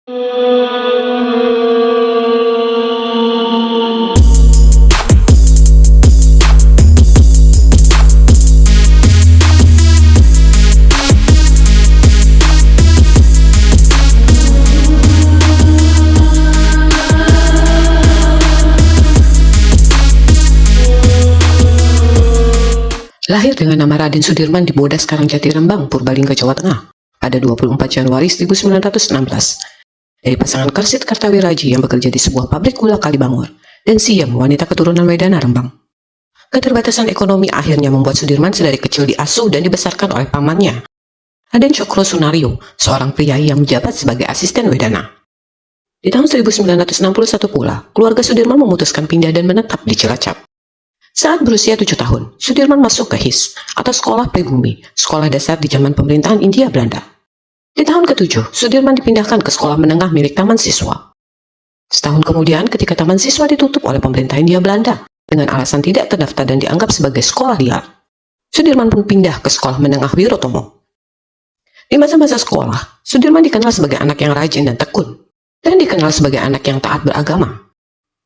Lahir dengan nama Raden Sudirman di Bodas Karangjati Rembang, Purbalingga, Jawa Tengah, pada 24 Januari 1916, dari pasangan Karsit Kartawiraji yang bekerja di sebuah pabrik gula Kalibangor, dan Siem, wanita keturunan Wedana Rembang. Keterbatasan ekonomi akhirnya membuat Sudirman sedari kecil diasuh dan dibesarkan oleh pamannya, Raden Cokro Sunario, seorang priai yang menjabat sebagai asisten Wedana. Di tahun 1961 pula, keluarga Sudirman memutuskan pindah dan menetap di Cilacap. Saat berusia 7 tahun, Sudirman masuk ke HIS, atau Sekolah Pribumi, sekolah dasar di zaman pemerintahan Hindia Belanda. Di tahun ke-7, Sudirman dipindahkan ke sekolah menengah milik Taman Siswa. Setahun kemudian, ketika Taman Siswa ditutup oleh pemerintah Hindia Belanda, dengan alasan tidak terdaftar dan dianggap sebagai sekolah liar, Sudirman pun pindah ke sekolah menengah Wirotomo. Di masa-masa sekolah, Sudirman dikenal sebagai anak yang rajin dan tekun, dan dikenal sebagai anak yang taat beragama.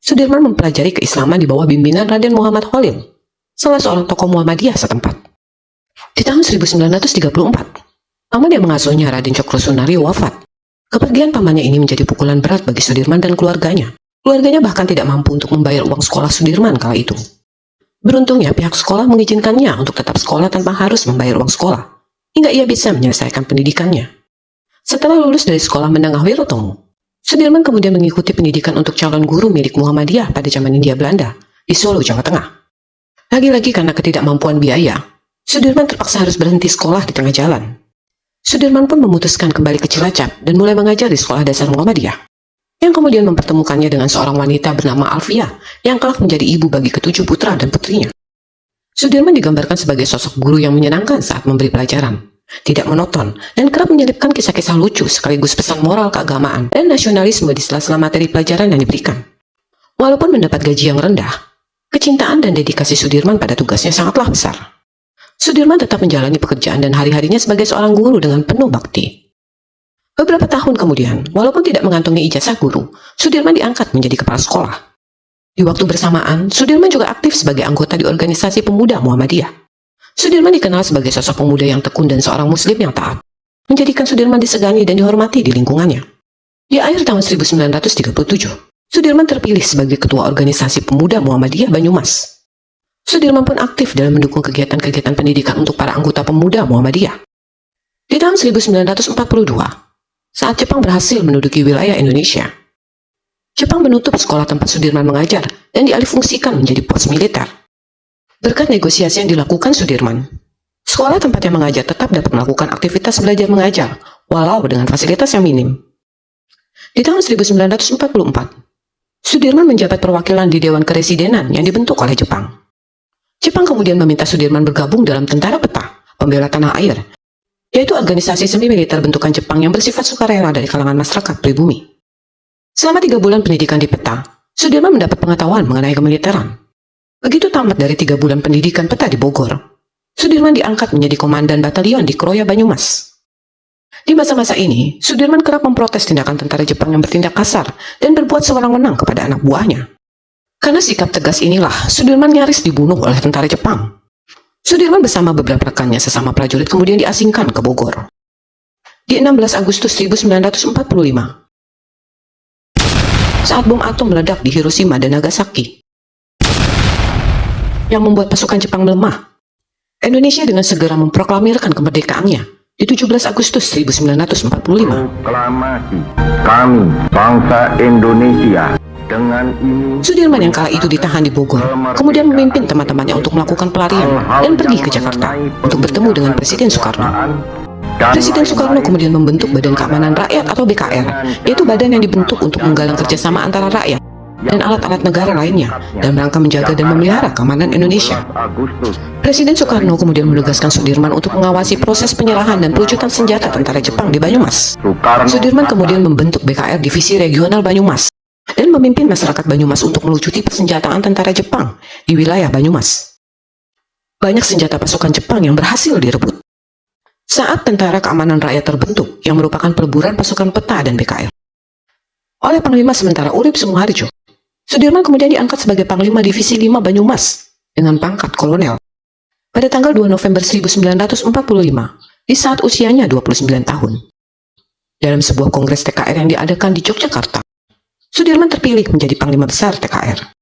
Sudirman mempelajari keislaman di bawah bimbingan Raden Muhammad Khalil, salah seorang tokoh Muhammadiyah setempat. Di tahun 1934, paman yang mengasuhnya Raden Cokro Sunario wafat. Kepergian pamannya ini menjadi pukulan berat bagi Sudirman dan keluarganya. Keluarganya bahkan tidak mampu untuk membayar uang sekolah Sudirman kala itu. Beruntungnya pihak sekolah mengizinkannya untuk tetap sekolah tanpa harus membayar uang sekolah, hingga ia bisa menyelesaikan pendidikannya. Setelah lulus dari sekolah menengah Wirotomo, Sudirman kemudian mengikuti pendidikan untuk calon guru milik Muhammadiyah pada zaman Hindia Belanda di Solo, Jawa Tengah. Lagi-lagi karena ketidakmampuan biaya, Sudirman terpaksa harus berhenti sekolah di tengah jalan. Sudirman pun memutuskan kembali ke Cilacap dan mulai mengajar di sekolah dasar Muhammadiyah, yang kemudian mempertemukannya dengan seorang wanita bernama Alfia yang kelak menjadi ibu bagi ketujuh putra dan putrinya. Sudirman digambarkan sebagai sosok guru yang menyenangkan saat memberi pelajaran, tidak monoton, dan kerap menyelipkan kisah-kisah lucu sekaligus pesan moral keagamaan dan nasionalisme di sela-sela materi pelajaran yang diberikan. Walaupun mendapat gaji yang rendah, kecintaan dan dedikasi Sudirman pada tugasnya sangatlah besar. Sudirman tetap menjalani pekerjaan dan hari-harinya sebagai seorang guru dengan penuh bakti. Beberapa tahun kemudian, walaupun tidak mengantongi ijazah guru, Sudirman diangkat menjadi kepala sekolah. Di waktu bersamaan, Sudirman juga aktif sebagai anggota di organisasi pemuda Muhammadiyah. Sudirman dikenal sebagai sosok pemuda yang tekun dan seorang muslim yang taat, menjadikan Sudirman disegani dan dihormati di lingkungannya. Di akhir tahun 1937, Sudirman terpilih sebagai ketua organisasi pemuda Muhammadiyah Banyumas. Sudirman pun aktif dalam mendukung kegiatan-kegiatan pendidikan untuk para anggota pemuda Muhammadiyah. Di tahun 1942, saat Jepang berhasil menduduki wilayah Indonesia, Jepang menutup sekolah tempat Sudirman mengajar dan dialihfungsikan menjadi pos militer. Berkat negosiasi yang dilakukan Sudirman, sekolah tempatnya mengajar tetap dapat melakukan aktivitas belajar mengajar, walau dengan fasilitas yang minim. Di tahun 1944, Sudirman menjabat perwakilan di Dewan Keresidenan yang dibentuk oleh Jepang. Jepang kemudian meminta Sudirman bergabung dalam Tentara Peta, Pembela Tanah Air, yaitu organisasi semi-militer bentukan Jepang yang bersifat sukarela dari kalangan masyarakat pribumi. Selama 3 bulan pendidikan di Peta, Sudirman mendapat pengetahuan mengenai kemiliteran. Begitu tamat dari 3 bulan pendidikan Peta di Bogor, Sudirman diangkat menjadi komandan batalion di Kroya Banyumas. Di masa-masa ini, Sudirman kerap memprotes tindakan tentara Jepang yang bertindak kasar dan berbuat sewenang-wenang kepada anak buahnya. Karena sikap tegas inilah, Sudirman nyaris dibunuh oleh tentara Jepang. Sudirman bersama beberapa rekannya sesama prajurit kemudian diasingkan ke Bogor. Di 16 Agustus 1945, saat bom atom meledak di Hiroshima dan Nagasaki, yang membuat pasukan Jepang melemah, Indonesia dengan segera memproklamirkan kemerdekaannya di 17 Agustus 1945. Proklamasi kami, bangsa Indonesia, dengan ini Sudirman yang kala itu ditahan di Bogor, kemudian memimpin teman-temannya untuk melakukan pelarian dan pergi ke Jakarta untuk bertemu dengan Presiden Soekarno. Presiden Soekarno kemudian membentuk Badan Keamanan Rakyat atau BKR, yaitu badan yang dibentuk untuk menggalang kerjasama antara rakyat dan alat-alat negara lainnya dalam rangka menjaga dan memelihara keamanan Indonesia. Presiden Soekarno kemudian menugaskan Sudirman untuk mengawasi proses penyerahan dan pelucutan senjata tentara Jepang di Banyumas. Sudirman kemudian membentuk BKR Divisi Regional Banyumas dan memimpin masyarakat Banyumas untuk melucuti persenjataan tentara Jepang di wilayah Banyumas. Banyak senjata pasukan Jepang yang berhasil direbut. Saat Tentara Keamanan Rakyat terbentuk, yang merupakan peleburan pasukan Peta dan BKR, oleh Panglima sementara Urip Sumoharjo. Sudirman kemudian diangkat sebagai Panglima Divisi 5 Banyumas dengan pangkat kolonel pada tanggal 2 November 1945 di saat usianya 29 tahun. Dalam sebuah kongres TKR yang diadakan di Yogyakarta, Sudirman terpilih menjadi Panglima Besar TKR.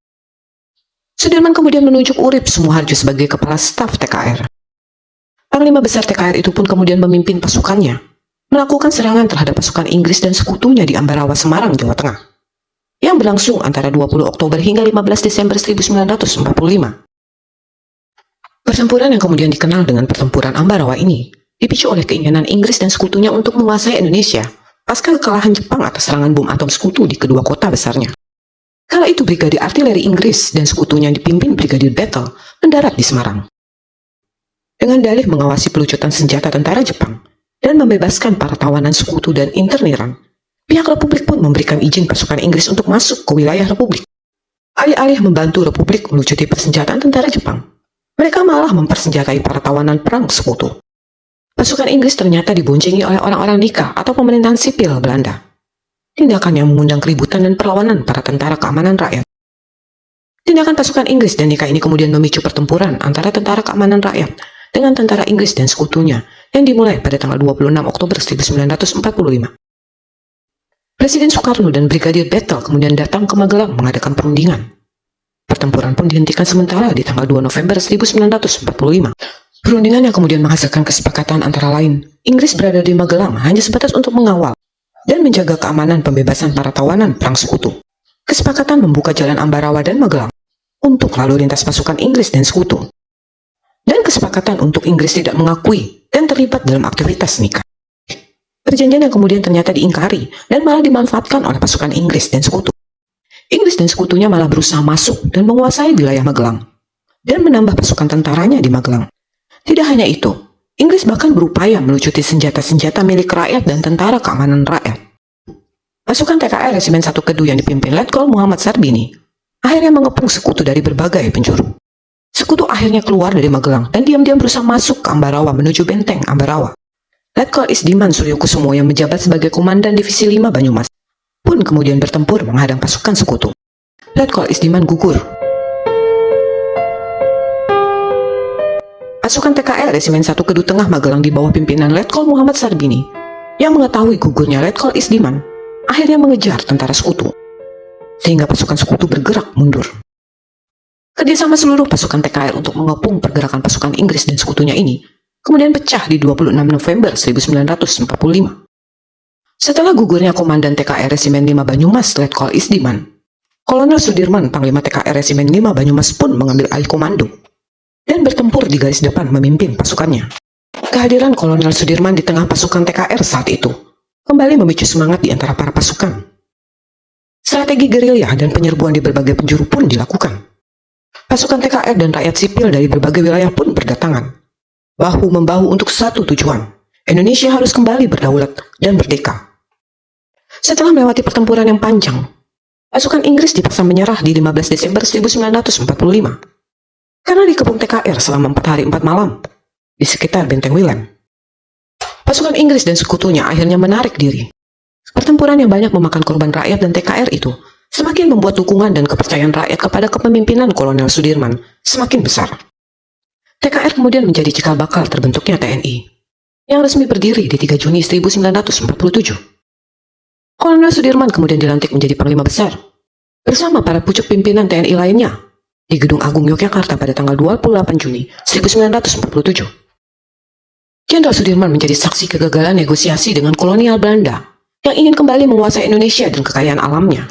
Sudirman kemudian menunjuk Urip Sumoharjo sebagai Kepala Staf TKR. Panglima Besar TKR itu pun kemudian memimpin pasukannya melakukan serangan terhadap pasukan Inggris dan sekutunya di Ambarawa, Semarang, Jawa Tengah, yang berlangsung antara 20 Oktober hingga 15 Desember 1945. Pertempuran yang kemudian dikenal dengan Pertempuran Ambarawa ini dipicu oleh keinginan Inggris dan sekutunya untuk menguasai Indonesia pasca kekalahan Jepang atas serangan bom atom sekutu di kedua kota besarnya. Kala itu Brigade Artileri Inggris dan sekutunya yang dipimpin Brigadir Battle mendarat di Semarang dengan dalih mengawasi pelucutan senjata tentara Jepang dan membebaskan para tawanan sekutu dan interniran. Pihak Republik pun memberikan izin pasukan Inggris untuk masuk ke wilayah Republik. Alih-alih membantu Republik melucuti persenjataan tentara Jepang, mereka malah mempersenjatai para tawanan perang sekutu. Pasukan Inggris ternyata diboncengi oleh orang-orang Nika atau pemerintahan sipil Belanda. Tindakan yang mengundang keributan dan perlawanan para tentara keamanan rakyat. Tindakan pasukan Inggris dan Nika ini kemudian memicu pertempuran antara tentara keamanan rakyat dengan tentara Inggris dan sekutunya yang dimulai pada tanggal 26 Oktober 1945. Presiden Soekarno dan Brigadir Battle kemudian datang ke Magelang mengadakan perundingan. Pertempuran pun dihentikan sementara di tanggal 2 November 1945. Perundingan yang kemudian menghasilkan kesepakatan antara lain, Inggris berada di Magelang hanya sebatas untuk mengawal dan menjaga keamanan pembebasan para tawanan perang sekutu. Kesepakatan membuka jalan Ambarawa dan Magelang untuk lalu lintas pasukan Inggris dan sekutu. Dan kesepakatan untuk Inggris tidak mengakui dan terlibat dalam aktivitas Nika. Perjanjian yang kemudian ternyata diingkari dan malah dimanfaatkan oleh pasukan Inggris dan sekutu. Inggris dan sekutunya malah berusaha masuk dan menguasai wilayah Magelang dan menambah pasukan tentaranya di Magelang. Tidak hanya itu, Inggris bahkan berupaya melucuti senjata-senjata milik rakyat dan tentara keamanan rakyat. Pasukan TKR Resimen 1 Kedu yang dipimpin Letkol Muhammad Sarbini akhirnya mengepung sekutu dari berbagai penjuru. Sekutu akhirnya keluar dari Magelang dan diam-diam berusaha masuk ke Ambarawa menuju benteng Ambarawa. Letkol Isdiman Suryokusumo yang menjabat sebagai Komandan Divisi 5 Banyumas pun kemudian bertempur menghadang pasukan sekutu. Letkol Isdiman gugur. Pasukan TKR Resimen 1 Kedu Tengah Magelang di bawah pimpinan Letkol Muhammad Sarbini yang mengetahui gugurnya Letkol Isdiman akhirnya mengejar tentara sekutu, sehingga pasukan sekutu bergerak mundur. Kerjasama seluruh pasukan TKR untuk mengepung pergerakan pasukan Inggris dan sekutunya ini kemudian pecah di 26 November 1945. Setelah gugurnya Komandan TKR Resimen 5 Banyumas Letkol Isdiman, Kolonel Sudirman, Panglima TKR Resimen 5 Banyumas pun mengambil alih komando dan bertempur di garis depan memimpin pasukannya. Kehadiran Kolonel Sudirman di tengah pasukan TKR saat itu kembali memicu semangat di antara para pasukan. Strategi gerilya dan penyerbuan di berbagai penjuru pun dilakukan. Pasukan TKR dan rakyat sipil dari berbagai wilayah pun berdatangan, bahu-membahu untuk satu tujuan. Indonesia harus kembali berdaulat dan merdeka. Setelah melewati pertempuran yang panjang, pasukan Inggris dipaksa menyerah di 15 Desember 1945 karena dikepung TKR selama 4 hari 4 malam di sekitar Benteng Willem. Pasukan Inggris dan sekutunya akhirnya menarik diri. Pertempuran yang banyak memakan korban rakyat dan TKR itu semakin membuat dukungan dan kepercayaan rakyat kepada kepemimpinan Kolonel Sudirman semakin besar. TKR kemudian menjadi cikal bakal terbentuknya TNI, yang resmi berdiri di 3 Juni 1947. Kolonel Sudirman kemudian dilantik menjadi Panglima Besar, bersama para pucuk pimpinan TNI lainnya, di Gedung Agung Yogyakarta pada tanggal 28 Juni 1947. Jenderal Sudirman menjadi saksi kegagalan negosiasi dengan kolonial Belanda yang ingin kembali menguasai Indonesia dan kekayaan alamnya.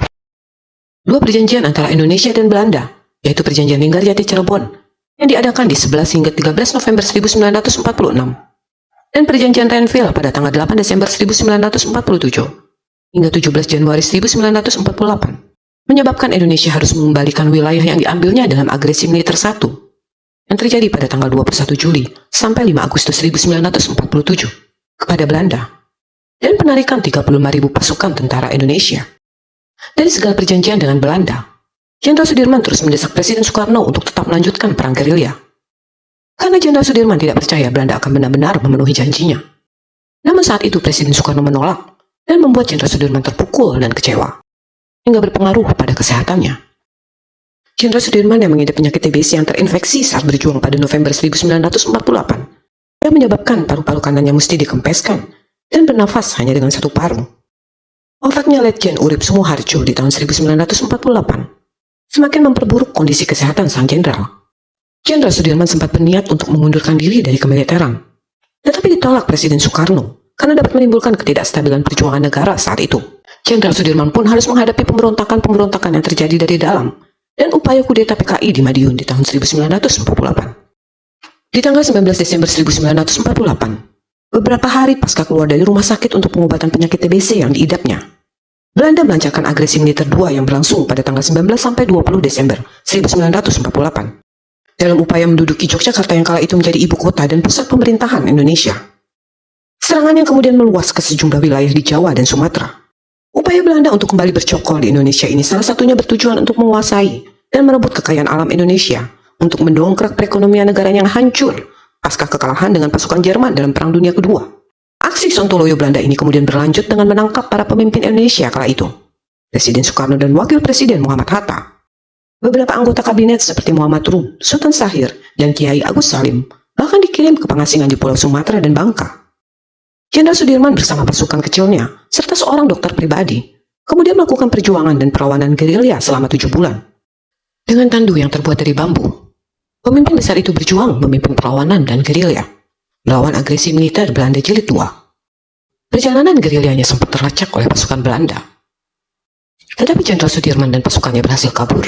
Dua perjanjian antara Indonesia dan Belanda, yaitu Perjanjian Linggarjati Cirebon yang diadakan di 11 hingga 13 November 1946 dan Perjanjian Renville pada tanggal 8 Desember 1947 hingga 17 Januari 1948 menyebabkan Indonesia harus mengembalikan wilayah yang diambilnya dalam agresi militer satu yang terjadi pada tanggal 21 Juli sampai 5 Agustus 1947 kepada Belanda dan penarikan 35.000 pasukan tentara Indonesia. Dari segala perjanjian dengan Belanda, Jenderal Sudirman terus mendesak Presiden Soekarno untuk tetap melanjutkan perang gerilya. Karena Jenderal Sudirman tidak percaya Belanda akan benar-benar memenuhi janjinya. Namun saat itu Presiden Soekarno menolak dan membuat Jenderal Sudirman terpukul dan kecewa. hingga berpengaruh pada kesehatannya. Jenderal Sudirman yang mengidap penyakit TBC yang terinfeksi saat berjuang pada November 1948 yang menyebabkan paru-paru kanannya mesti dikempeskan dan bernafas hanya dengan satu paru. Wafatnya Letjen Urip Sumoharjo di tahun 1948 semakin memperburuk kondisi kesehatan sang jenderal. Jenderal Sudirman sempat berniat untuk mengundurkan diri dari kemiliteran, tetapi ditolak Presiden Soekarno karena dapat menimbulkan ketidakstabilan perjuangan negara saat itu. Jenderal Sudirman pun harus menghadapi pemberontakan-pemberontakan yang terjadi dari dalam dan upaya kudeta PKI di Madiun di tahun 1948. Di tanggal 19 Desember 1948, beberapa hari pasca keluar dari rumah sakit untuk pengobatan penyakit TBC yang diidapnya, Belanda melancarkan agresi militer 2 yang berlangsung pada tanggal 19 sampai 20 Desember 1948. Dalam upaya menduduki Yogyakarta yang kala itu menjadi ibu kota dan pusat pemerintahan Indonesia. Serangan yang kemudian meluas ke sejumlah wilayah di Jawa dan Sumatera. Upaya Belanda untuk kembali bercokol di Indonesia ini salah satunya bertujuan untuk menguasai dan merebut kekayaan alam Indonesia untuk mendongkrak perekonomian negara yang hancur pasca kekalahan dengan pasukan Jerman dalam Perang Dunia Kedua. Aksi Sontoloyo Belanda ini kemudian berlanjut dengan menangkap para pemimpin Indonesia kala itu, Presiden Soekarno dan Wakil Presiden Muhammad Hatta. Beberapa anggota kabinet seperti Muhammad Rum, Sultan Syahir, dan Kiai Agus Salim bahkan dikirim ke pengasingan di Pulau Sumatera dan Bangka. Jenderal Sudirman bersama pasukan kecilnya, serta seorang dokter pribadi, kemudian melakukan perjuangan dan perlawanan gerilya selama 7 bulan. Dengan tandu yang terbuat dari bambu, pemimpin besar itu berjuang memimpin perlawanan dan gerilya, melawan agresi militer Belanda Jilid 2. Perjalanan gerilyanya sempat terlacak oleh pasukan Belanda. Tetapi Jenderal Sudirman dan pasukannya berhasil kabur.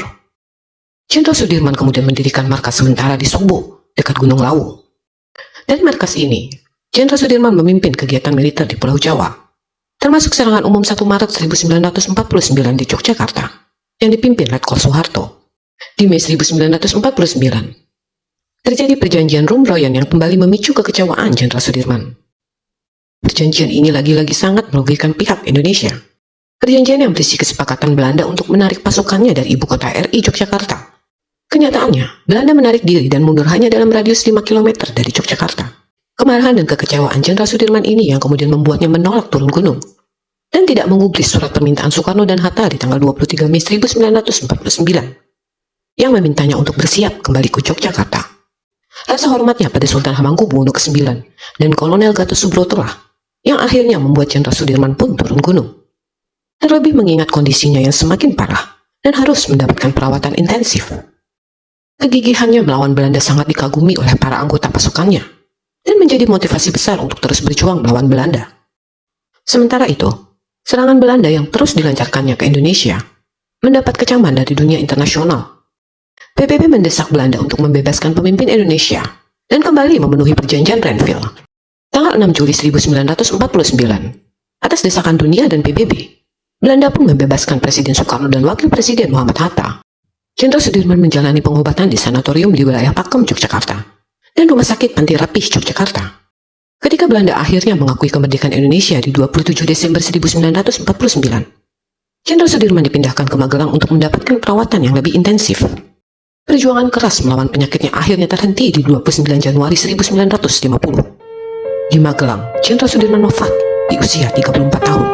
Jenderal Sudirman kemudian mendirikan markas sementara di Sobo, dekat Gunung Lawu. Dari markas ini, Jenderal Sudirman memimpin kegiatan militer di Pulau Jawa, termasuk serangan umum 1 Maret 1949 di Yogyakarta, yang dipimpin Letkol Soeharto. Di Mei 1949, terjadi perjanjian Rumroyan yang kembali memicu kekecewaan Jenderal Sudirman. Perjanjian ini lagi-lagi sangat merugikan pihak Indonesia. Perjanjian yang berisi kesepakatan Belanda untuk menarik pasukannya dari ibu kota RI Yogyakarta. Kenyataannya, Belanda menarik diri dan mundur hanya dalam radius 5 km dari Yogyakarta. Kemarahan dan kekecewaan Jenderal Sudirman ini yang kemudian membuatnya menolak turun gunung dan tidak mengubris surat permintaan Soekarno dan Hatta di tanggal 23 Mei 1949 yang memintanya untuk bersiap kembali ke Yogyakarta. Rasa hormatnya pada Sultan Hamengkubuwono ke-9 dan Kolonel Gatot Subroto lah yang akhirnya membuat Jenderal Sudirman pun turun gunung. Terlebih mengingat kondisinya yang semakin parah dan harus mendapatkan perawatan intensif. Kegigihannya melawan Belanda sangat dikagumi oleh para anggota pasukannya dan menjadi motivasi besar untuk terus berjuang melawan Belanda. Sementara itu, serangan Belanda yang terus dilancarkannya ke Indonesia mendapat kecaman dari dunia internasional. PBB mendesak Belanda untuk membebaskan pemimpin Indonesia dan kembali memenuhi perjanjian Renville. Tanggal 6 Juli 1949, atas desakan dunia dan PBB, Belanda pun membebaskan Presiden Soekarno dan Wakil Presiden Muhammad Hatta. Jenderal Sudirman menjalani pengobatan di sanatorium di wilayah Pakem, Yogyakarta, dan Rumah Sakit Panti Rapih, Yogyakarta. Ketika Belanda akhirnya mengakui kemerdekaan Indonesia di 27 Desember 1949, Jenderal Sudirman dipindahkan ke Magelang untuk mendapatkan perawatan yang lebih intensif. Perjuangan keras melawan penyakitnya akhirnya terhenti di 29 Januari 1950. Di Magelang, Jenderal Sudirman wafat di usia 34 tahun.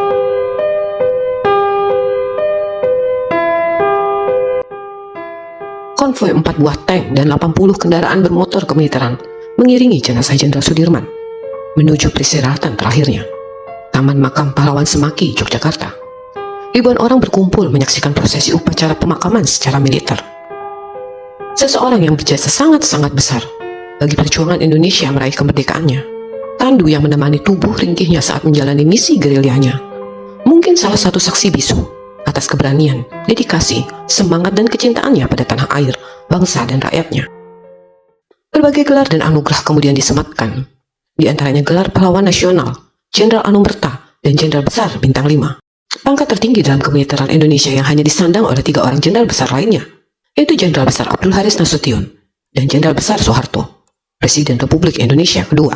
Konvoi 4 buah tank dan 80 kendaraan bermotor kemiliteran mengiringi jenazah Jenderal Sudirman menuju peristirahatan terakhirnya, Taman Makam Pahlawan Semaki, Yogyakarta. Ribuan orang berkumpul menyaksikan prosesi upacara pemakaman secara militer. Seseorang yang berjasa sangat-sangat besar bagi perjuangan Indonesia meraih kemerdekaannya, tandu yang menemani tubuh ringkihnya saat menjalani misi gerilyanya, mungkin salah satu saksi bisu atas keberanian, dedikasi, semangat dan kecintaannya pada tanah air, bangsa dan rakyatnya. Berbagai gelar dan anugerah kemudian disematkan, di antaranya gelar pahlawan nasional, Jenderal Anumerta, dan Jenderal Besar Bintang 5. Pangkat tertinggi dalam kemiliteran Indonesia yang hanya disandang oleh 3 orang jenderal besar lainnya, yaitu Jenderal Besar Abdul Haris Nasution dan Jenderal Besar Soeharto, Presiden Republik Indonesia kedua.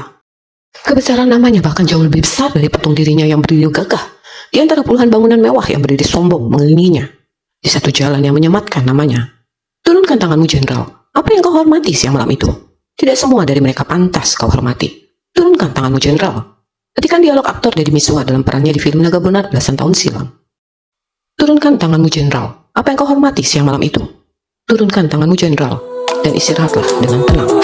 Kebesaran namanya bahkan jauh lebih besar dari patung dirinya yang berdiri gagah di antara puluhan bangunan mewah yang berdiri sombong mengelilinginya. Di satu jalan yang menyematkan namanya. Turunkan tanganmu, Jenderal. Apa yang kau hormati siang malam itu? Tidak semua dari mereka pantas kau hormati. Turunkan tanganmu, Jenderal. Ketikan dialog aktor Deddy Miswar dalam perannya di film Naga Bonar belasan tahun silam. Turunkan tanganmu, Jenderal. Apa yang kau hormati siang malam itu? Turunkan tanganmu, Jenderal, dan istirahatlah dengan tenang.